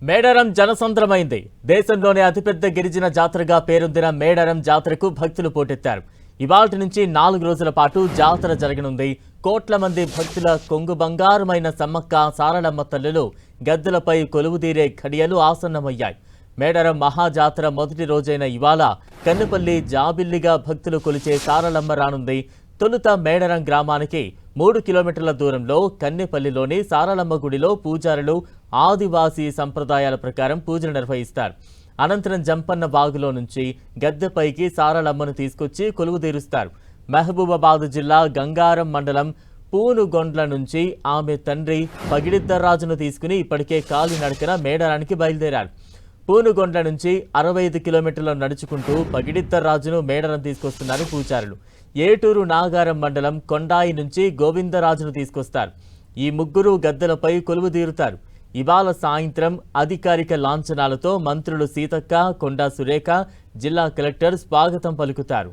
మేడారం జనసంద్రమైంది. దేశంలోనే అతిపెద్ద గిరిజన జాతరగా పేరొందిన మేడారం జాతరకు భక్తులు పోటెత్తారు. ఇవాల్టి నుంచి 4 రోజుల పాటు జాతర జరగనుంది. కోట్ల మంది భక్తుల కొంగు బంగారమైన సమ్మక్క సారలమ్మ తల్లులు గద్దెలపై కొలువుదీరే ఘడియలు ఆసన్నమయ్యాయి. మేడారం మహాజాతర మొదటి రోజైన ఇవాళ కన్నెపల్లి జాబిల్లిగా భక్తులు కొలిచే సారలమ్మ రానుంది. తొలుత మేడారం గ్రామానికి 3 కిలోమీటర్ల దూరంలో కన్నెపల్లిలోని సారలమ్మ గుడిలో పూజారులు ఆదివాసీ సంప్రదాయాల ప్రకారం పూజలు నిర్వహిస్తారు. అనంతరం జంపన్న బాగులో నుంచి గద్దెపైకి సారలమ్మను తీసుకొచ్చి కొలువుదీరుస్తారు. మహబూబాబాద్ జిల్లా గంగారం మండలం పూనుగొండ్ల నుంచి ఆమె తండ్రి పగిడిద్దరాజును తీసుకుని ఇప్పటికే కాలినడకన మేడారానికి బయలుదేరారు. పూనుగొండ్ల నుంచి 65 కిలోమీటర్లు నడుచుకుంటూ పగిడిద్దరాజును మేడారం తీసుకొస్తున్నారు పూజారులు. ఏటూరు నాగారం మండలం కొండాయి నుంచి గోవిందరాజును తీసుకొస్తారు. ఈ ముగ్గురు గద్దెలపై కొలువుదీరుతారు. ఇవాళ సాయంత్రం అధికారిక లాంఛనాలతో మంత్రులు సీతక్క, కొండా సురేఖ, జిల్లా కలెక్టర్ స్వాగతం పలుకుతారు.